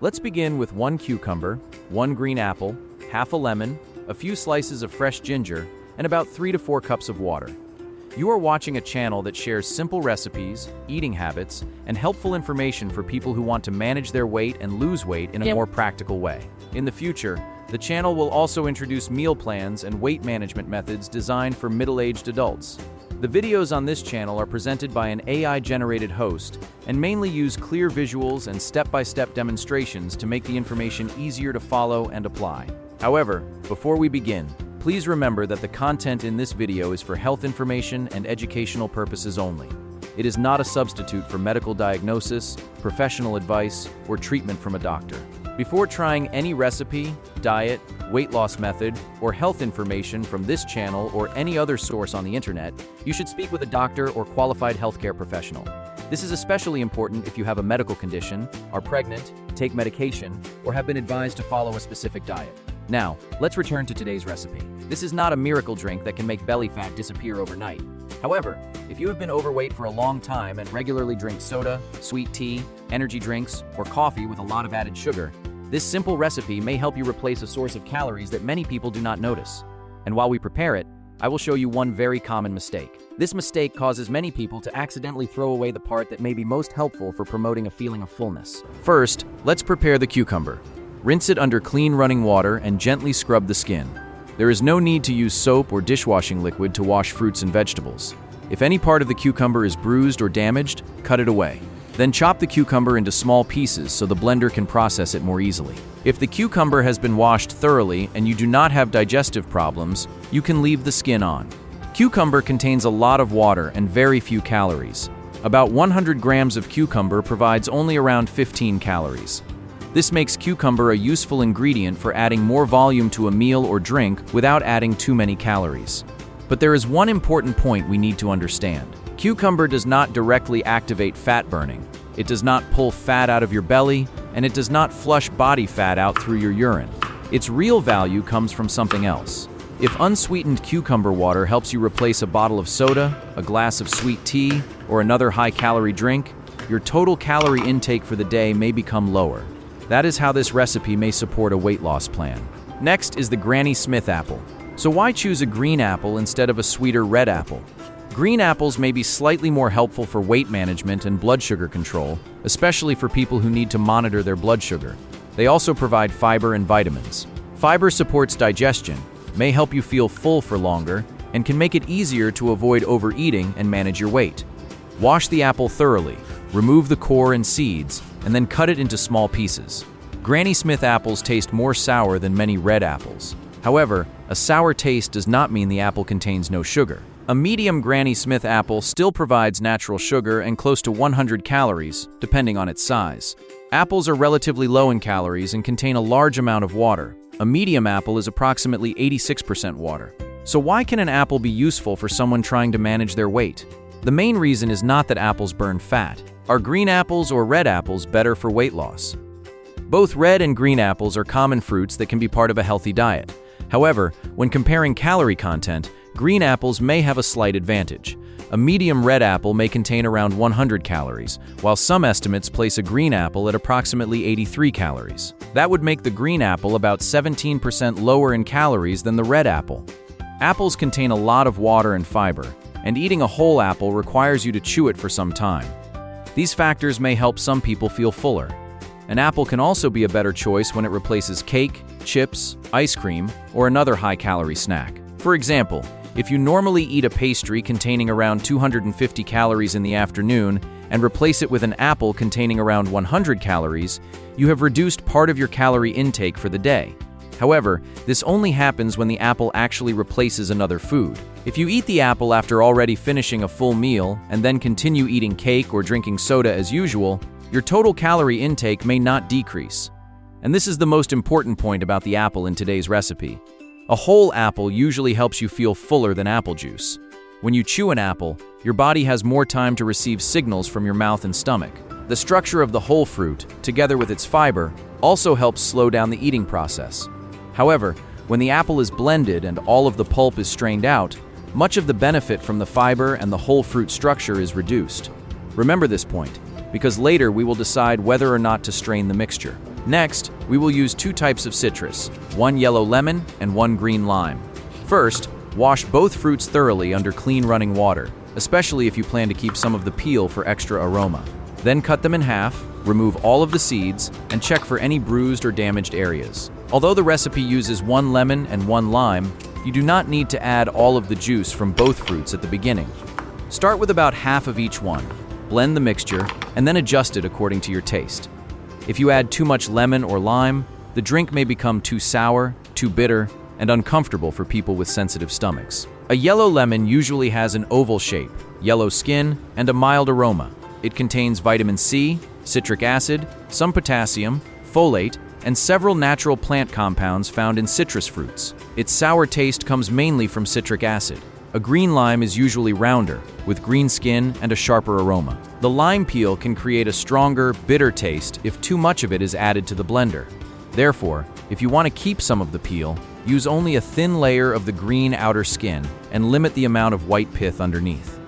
Let's begin with 1 cucumber, 1 green apple, half a lemon, a few slices of fresh ginger, and about 3 to 4 cups of water. You are watching a channel that shares simple recipes, eating habits, and helpful information for people who want to manage their weight and lose weight in a more practical way. In the future, the channel will also introduce meal plans and weight management methods designed for middle-aged adults. The videos on this channel are presented by an AI-generated host and mainly use clear visuals and step-by-step demonstrations to make the information easier to follow and apply. However, before we begin, please remember that the content in this video is for health information and educational purposes only. It is not a substitute for medical diagnosis, professional advice, or treatment from a doctor. Before trying any recipe, diet, weight loss method, or health information from this channel or any other source on the internet, you should speak with a doctor or qualified healthcare professional. This is especially important if you have a medical condition, are pregnant, take medication, or have been advised to follow a specific diet. Now, let's return to today's recipe. This is not a miracle drink that can make belly fat disappear overnight. However, if you have been overweight for a long time and regularly drink soda, sweet tea, energy drinks, or coffee with a lot of added sugar, this simple recipe may help you replace a source of calories that many people do not notice. And while we prepare it, I will show you one very common mistake. This mistake causes many people to accidentally throw away the part that may be most helpful for promoting a feeling of fullness. First, let's prepare the cucumber. Rinse it under clean running water and gently scrub the skin. There is no need to use soap or dishwashing liquid to wash fruits and vegetables. If any part of the cucumber is bruised or damaged, cut it away. Then chop the cucumber into small pieces so the blender can process it more easily. If the cucumber has been washed thoroughly and you do not have digestive problems, you can leave the skin on. Cucumber contains a lot of water and very few calories. About 100 grams of cucumber provides only around 15 calories. This makes cucumber a useful ingredient for adding more volume to a meal or drink without adding too many calories. But there is one important point we need to understand. Cucumber does not directly activate fat burning. It does not pull fat out of your belly, and it does not flush body fat out through your urine. Its real value comes from something else. If unsweetened cucumber water helps you replace a bottle of soda, a glass of sweet tea, or another high-calorie drink, your total calorie intake for the day may become lower. That is how this recipe may support a weight loss plan. Next is the Granny Smith apple. So why choose a green apple instead of a sweeter red apple? Green apples may be slightly more helpful for weight management and blood sugar control, especially for people who need to monitor their blood sugar. They also provide fiber and vitamins. Fiber supports digestion, may help you feel full for longer, and can make it easier to avoid overeating and manage your weight. Wash the apple thoroughly, remove the core and seeds, and then cut it into small pieces. Granny Smith apples taste more sour than many red apples. However, a sour taste does not mean the apple contains no sugar. A medium Granny Smith apple still provides natural sugar and close to 100 calories, depending on its size. Apples are relatively low in calories and contain a large amount of water. A medium apple is approximately 86% water. So why can an apple be useful for someone trying to manage their weight? The main reason is not that apples burn fat. Are green apples or red apples better for weight loss? Both red and green apples are common fruits that can be part of a healthy diet. However, when comparing calorie content, green apples may have a slight advantage. A medium red apple may contain around 100 calories, while some estimates place a green apple at approximately 83 calories. That would make the green apple about 17% lower in calories than the red apple. Apples contain a lot of water and fiber, and eating a whole apple requires you to chew it for some time. These factors may help some people feel fuller. An apple can also be a better choice when it replaces cake, chips, ice cream, or another high-calorie snack. For example, if you normally eat a pastry containing around 250 calories in the afternoon and replace it with an apple containing around 100 calories, you have reduced part of your calorie intake for the day. However, this only happens when the apple actually replaces another food. If you eat the apple after already finishing a full meal and then continue eating cake or drinking soda as usual, your total calorie intake may not decrease. And this is the most important point about the apple in today's recipe. A whole apple usually helps you feel fuller than apple juice. When you chew an apple, your body has more time to receive signals from your mouth and stomach. The structure of the whole fruit, together with its fiber, also helps slow down the eating process. However, when the apple is blended and all of the pulp is strained out, much of the benefit from the fiber and the whole fruit structure is reduced. Remember this point, because later we will decide whether or not to strain the mixture. Next, we will use 2 types of citrus, one yellow lemon and one green lime. First, wash both fruits thoroughly under clean running water, especially if you plan to keep some of the peel for extra aroma. Then cut them in half, remove all of the seeds, and check for any bruised or damaged areas. Although the recipe uses 1 lemon and 1 lime, you do not need to add all of the juice from both fruits at the beginning. Start with about half of each one, blend the mixture, and then adjust it according to your taste. If you add too much lemon or lime, the drink may become too sour, too bitter, and uncomfortable for people with sensitive stomachs. A yellow lemon usually has an oval shape, yellow skin, and a mild aroma. It contains vitamin C, citric acid, some potassium, folate, and several natural plant compounds found in citrus fruits. Its sour taste comes mainly from citric acid. A green lime is usually rounder, with green skin and a sharper aroma. The lime peel can create a stronger, bitter taste if too much of it is added to the blender. Therefore, if you want to keep some of the peel, use only a thin layer of the green outer skin and limit the amount of white pith underneath.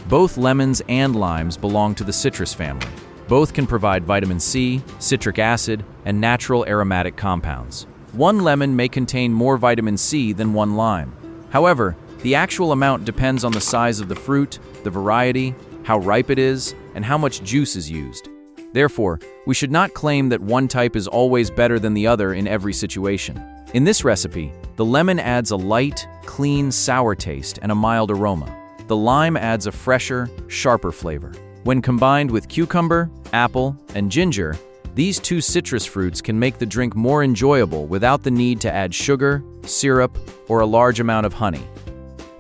Both lemons and limes belong to the citrus family. Both can provide vitamin C, citric acid, and natural aromatic compounds. One lemon may contain more vitamin C than one lime. However, the actual amount depends on the size of the fruit, the variety, how ripe it is, and how much juice is used. Therefore, we should not claim that one type is always better than the other in every situation. In this recipe, the lemon adds a light, clean, sour taste and a mild aroma. The lime adds a fresher, sharper flavor. When combined with cucumber, apple, and ginger, these 2 citrus fruits can make the drink more enjoyable without the need to add sugar, syrup, or a large amount of honey.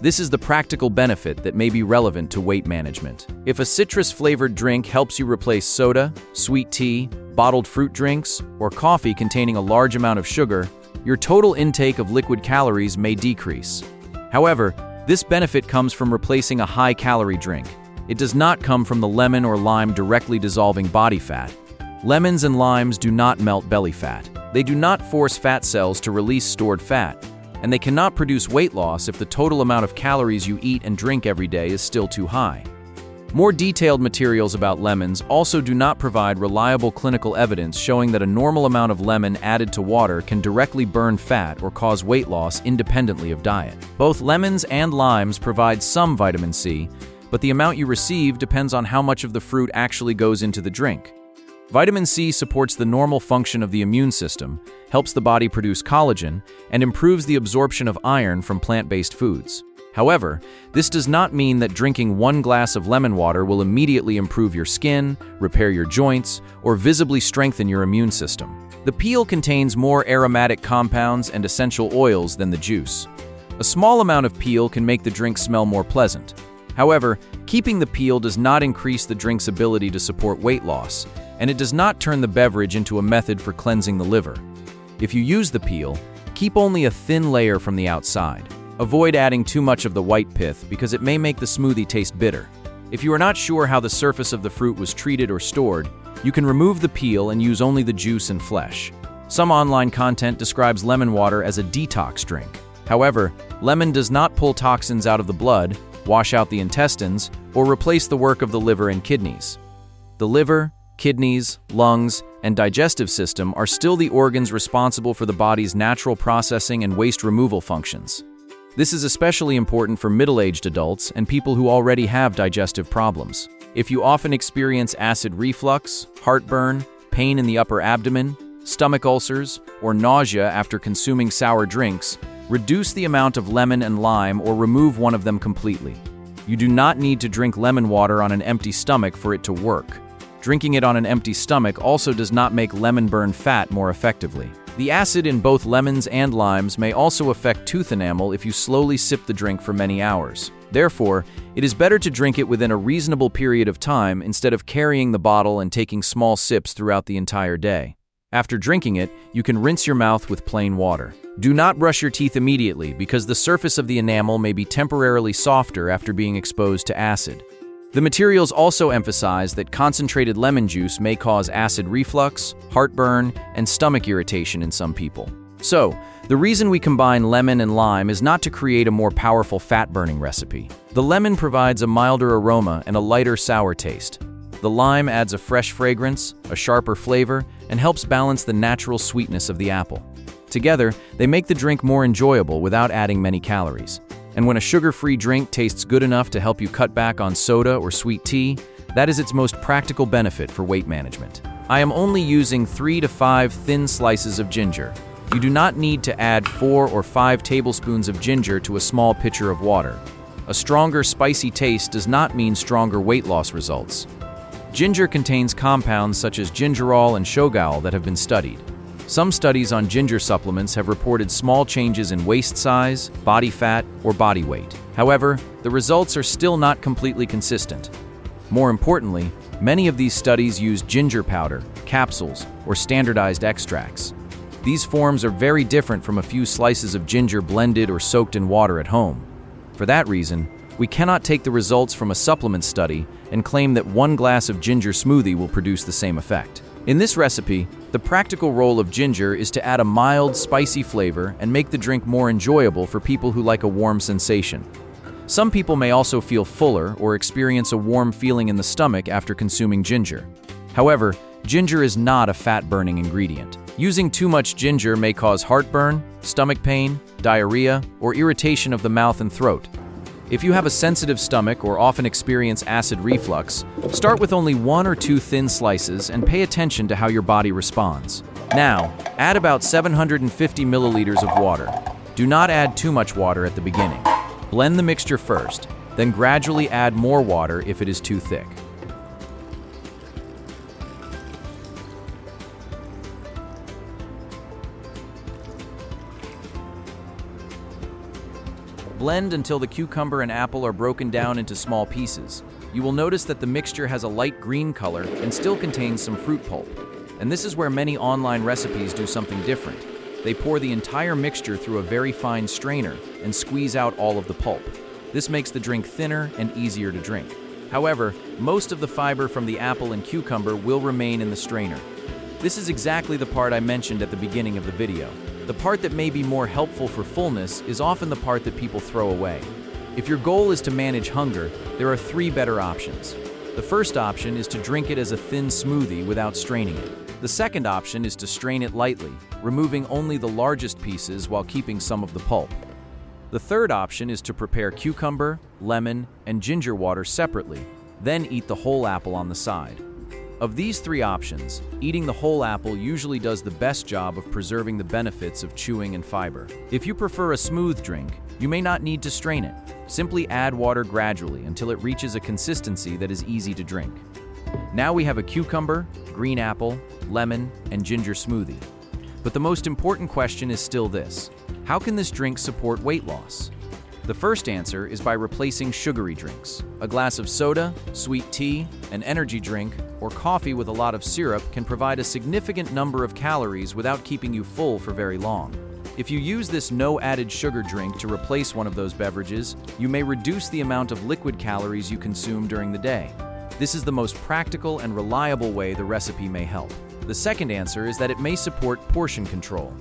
This is the practical benefit that may be relevant to weight management. If a citrus-flavored drink helps you replace soda, sweet tea, bottled fruit drinks, or coffee containing a large amount of sugar, your total intake of liquid calories may decrease. However, this benefit comes from replacing a high-calorie drink. It does not come from the lemon or lime directly dissolving body fat. Lemons and limes do not melt belly fat. They do not force fat cells to release stored fat, and they cannot produce weight loss if the total amount of calories you eat and drink every day is still too high. More detailed materials about lemons also do not provide reliable clinical evidence showing that a normal amount of lemon added to water can directly burn fat or cause weight loss independently of diet. Both lemons and limes provide some vitamin C, but the amount you receive depends on how much of the fruit actually goes into the drink. Vitamin C supports the normal function of the immune system, helps the body produce collagen, and improves the absorption of iron from plant-based foods. However, this does not mean that drinking 1 glass of lemon water will immediately improve your skin, repair your joints, or visibly strengthen your immune system. The peel contains more aromatic compounds and essential oils than the juice. A small amount of peel can make the drink smell more pleasant. However, keeping the peel does not increase the drink's ability to support weight loss, and it does not turn the beverage into a method for cleansing the liver. If you use the peel, keep only a thin layer from the outside. Avoid adding too much of the white pith because it may make the smoothie taste bitter. If you are not sure how the surface of the fruit was treated or stored, you can remove the peel and use only the juice and flesh. Some online content describes lemon water as a detox drink. However, lemon does not pull toxins out of the blood, wash out the intestines, or replace the work of the liver and kidneys. The liver, kidneys, lungs, and digestive system are still the organs responsible for the body's natural processing and waste removal functions. This is especially important for middle-aged adults and people who already have digestive problems. If you often experience acid reflux, heartburn, pain in the upper abdomen, stomach ulcers, or nausea after consuming sour drinks, reduce the amount of lemon and lime or remove one of them completely. You do not need to drink lemon water on an empty stomach for it to work. Drinking it on an empty stomach also does not make lemon burn fat more effectively. The acid in both lemons and limes may also affect tooth enamel if you slowly sip the drink for many hours. Therefore, it is better to drink it within a reasonable period of time instead of carrying the bottle and taking small sips throughout the entire day. After drinking it, you can rinse your mouth with plain water. Do not brush your teeth immediately because the surface of the enamel may be temporarily softer after being exposed to acid. The materials also emphasize that concentrated lemon juice may cause acid reflux, heartburn, and stomach irritation in some people. So, the reason we combine lemon and lime is not to create a more powerful fat-burning recipe. The lemon provides a milder aroma and a lighter sour taste. The lime adds a fresh fragrance, a sharper flavor, and helps balance the natural sweetness of the apple. Together, they make the drink more enjoyable without adding many calories. And when a sugar-free drink tastes good enough to help you cut back on soda or sweet tea, that is its most practical benefit for weight management. I am only using 3 to 5 thin slices of ginger. You do not need to add 4 or 5 tablespoons of ginger to a small pitcher of water. A stronger, spicy taste does not mean stronger weight loss results. Ginger contains compounds such as gingerol and shogaol that have been studied. Some studies on ginger supplements have reported small changes in waist size, body fat, or body weight. However, the results are still not completely consistent. More importantly, many of these studies use ginger powder, capsules, or standardized extracts. These forms are very different from a few slices of ginger blended or soaked in water at home. For that reason, we cannot take the results from a supplement study and claim that 1 glass of ginger smoothie will produce the same effect. In this recipe, the practical role of ginger is to add a mild, spicy flavor and make the drink more enjoyable for people who like a warm sensation. Some people may also feel fuller or experience a warm feeling in the stomach after consuming ginger. However, ginger is not a fat-burning ingredient. Using too much ginger may cause heartburn, stomach pain, diarrhea, or irritation of the mouth and throat. If you have a sensitive stomach or often experience acid reflux, start with only 1 or 2 thin slices and pay attention to how your body responds. Now, add about 750 milliliters of water. Do not add too much water at the beginning. Blend the mixture first, then gradually add more water if it is too thick. Blend until the cucumber and apple are broken down into small pieces. You will notice that the mixture has a light green color and still contains some fruit pulp. And this is where many online recipes do something different. They pour the entire mixture through a very fine strainer and squeeze out all of the pulp. This makes the drink thinner and easier to drink. However, most of the fiber from the apple and cucumber will remain in the strainer. This is exactly the part I mentioned at the beginning of the video. The part that may be more helpful for fullness is often the part that people throw away. If your goal is to manage hunger, there are 3 better options. The first option is to drink it as a thin smoothie without straining it. The second option is to strain it lightly, removing only the largest pieces while keeping some of the pulp. The third option is to prepare cucumber, lemon, and ginger water separately, then eat the whole apple on the side. Of these 3 options, eating the whole apple usually does the best job of preserving the benefits of chewing and fiber. If you prefer a smooth drink, you may not need to strain it. Simply add water gradually until it reaches a consistency that is easy to drink. Now we have a cucumber, green apple, lemon, and ginger smoothie. But the most important question is still this: how can this drink support weight loss? The first answer is by replacing sugary drinks. A glass of soda, sweet tea, an energy drink, or coffee with a lot of syrup can provide a significant number of calories without keeping you full for very long. If you use this no added sugar drink to replace one of those beverages, you may reduce the amount of liquid calories you consume during the day. This is the most practical and reliable way the recipe may help. The second answer is that it may support portion control.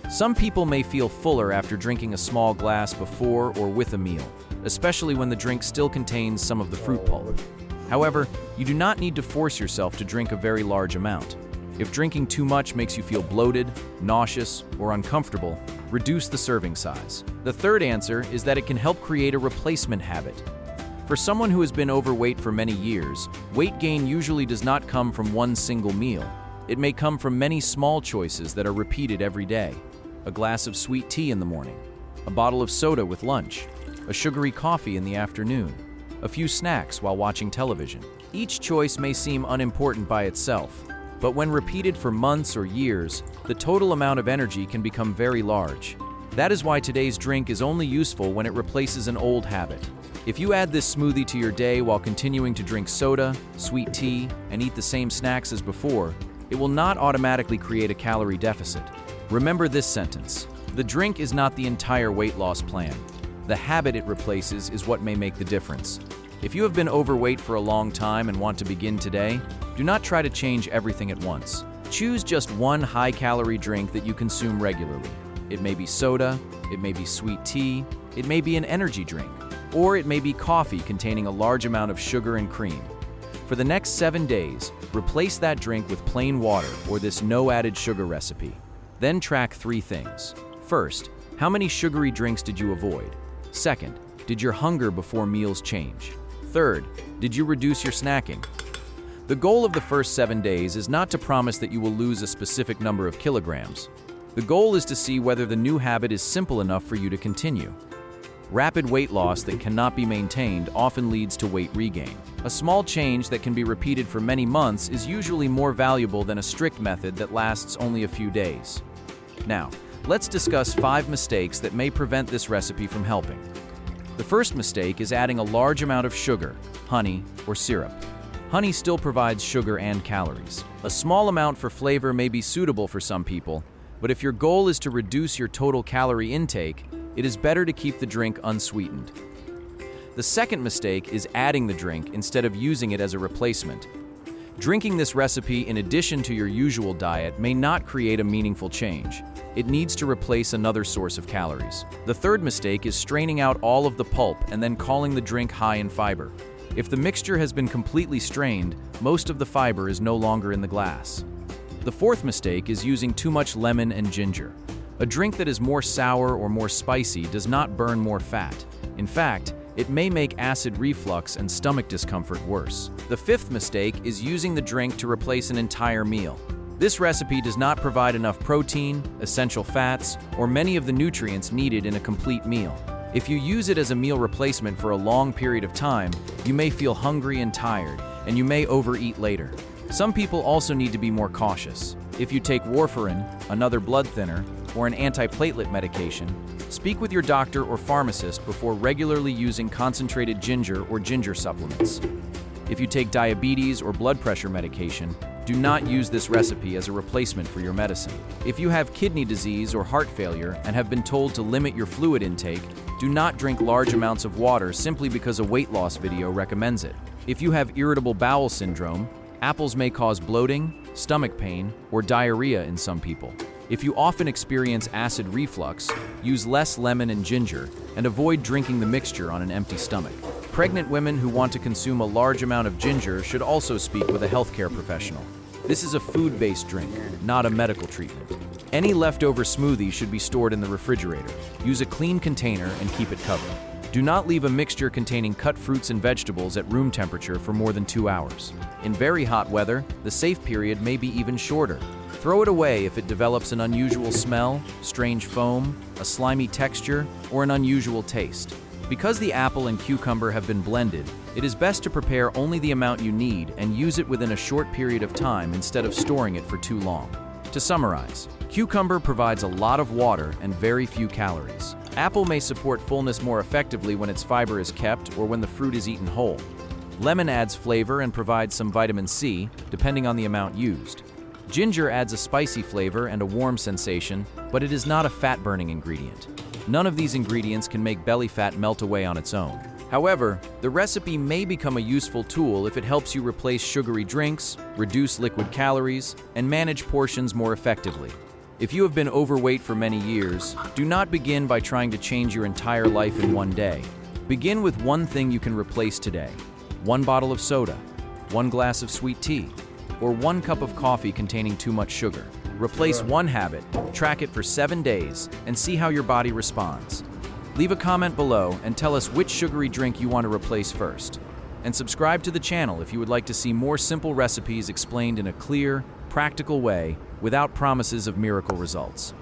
Some people may feel fuller after drinking a small glass before or with a meal, especially when the drink still contains some of the fruit pulp. However, you do not need to force yourself to drink a very large amount. If drinking too much makes you feel bloated, nauseous, or uncomfortable, reduce the serving size. The third answer is that it can help create a replacement habit. For someone who has been overweight for many years, weight gain usually does not come from one single meal. It may come from many small choices that are repeated every day. A glass of sweet tea in the morning, a bottle of soda with lunch, a sugary coffee in the afternoon, a few snacks while watching television. Each choice may seem unimportant by itself, but when repeated for months or years, the total amount of energy can become very large. That is why today's drink is only useful when it replaces an old habit. If you add this smoothie to your day while continuing to drink soda, sweet tea, and eat the same snacks as before, it will not automatically create a calorie deficit. Remember this sentence: the drink is not the entire weight loss plan. The habit it replaces is what may make the difference. If you have been overweight for a long time and want to begin today, do not try to change everything at once. Choose just one high-calorie drink that you consume regularly. It may be soda, it may be sweet tea, it may be an energy drink, or it may be coffee containing a large amount of sugar and cream. For the next 7 days, replace that drink with plain water or this no added sugar recipe. Then track 3 things. First, how many sugary drinks did you avoid? Second, did your hunger before meals change? Third, did you reduce your snacking? The goal of the first 7 days is not to promise that you will lose a specific number of kilograms. The goal is to see whether the new habit is simple enough for you to continue. Rapid weight loss that cannot be maintained often leads to weight regain. A small change that can be repeated for many months is usually more valuable than a strict method that lasts only a few days. Now, let's discuss 5 mistakes that may prevent this recipe from helping. The first mistake is adding a large amount of sugar, honey, or syrup. Honey still provides sugar and calories. A small amount for flavor may be suitable for some people, but if your goal is to reduce your total calorie intake, it is better to keep the drink unsweetened. The second mistake is adding the drink instead of using it as a replacement. Drinking this recipe in addition to your usual diet may not create a meaningful change. It needs to replace another source of calories. The third mistake is straining out all of the pulp and then calling the drink high in fiber. If the mixture has been completely strained, most of the fiber is no longer in the glass. The fourth mistake is using too much lemon and ginger. A drink that is more sour or more spicy does not burn more fat. In fact, it may make acid reflux and stomach discomfort worse. The fifth mistake is using the drink to replace an entire meal. This recipe does not provide enough protein, essential fats, or many of the nutrients needed in a complete meal. If you use it as a meal replacement for a long period of time, you may feel hungry and tired, and you may overeat later. Some people also need to be more cautious. If you take warfarin, another blood thinner, or an antiplatelet medication, speak with your doctor or pharmacist before regularly using concentrated ginger or ginger supplements. If you take diabetes or blood pressure medication, do not use this recipe as a replacement for your medicine. If you have kidney disease or heart failure and have been told to limit your fluid intake, do not drink large amounts of water simply because a weight loss video recommends it. If you have irritable bowel syndrome, apples may cause bloating, stomach pain, or diarrhea in some people. If you often experience acid reflux, use less lemon and ginger, and avoid drinking the mixture on an empty stomach. Pregnant women who want to consume a large amount of ginger should also speak with a healthcare professional. This is a food-based drink, not a medical treatment. Any leftover smoothie should be stored in the refrigerator. Use a clean container and keep it covered. Do not leave a mixture containing cut fruits and vegetables at room temperature for more than 2 hours. In very hot weather, the safe period may be even shorter. Throw it away if it develops an unusual smell, strange foam, a slimy texture, or an unusual taste. Because the apple and cucumber have been blended, it is best to prepare only the amount you need and use it within a short period of time instead of storing it for too long. To summarize, cucumber provides a lot of water and very few calories. Apple may support fullness more effectively when its fiber is kept or when the fruit is eaten whole. Lemon adds flavor and provides some vitamin C, depending on the amount used. Ginger adds a spicy flavor and a warm sensation, but it is not a fat-burning ingredient. None of these ingredients can make belly fat melt away on its own. However, the recipe may become a useful tool if it helps you replace sugary drinks, reduce liquid calories, and manage portions more effectively. If you have been overweight for many years, do not begin by trying to change your entire life in one day. Begin with one thing you can replace today. 1 bottle of soda, 1 glass of sweet tea, or 1 cup of coffee containing too much sugar. Replace one habit, track it for 7 days, and see how your body responds. Leave a comment below and tell us which sugary drink you want to replace first. And subscribe to the channel if you would like to see more simple recipes explained in a clear, practical way without promises of miracle results.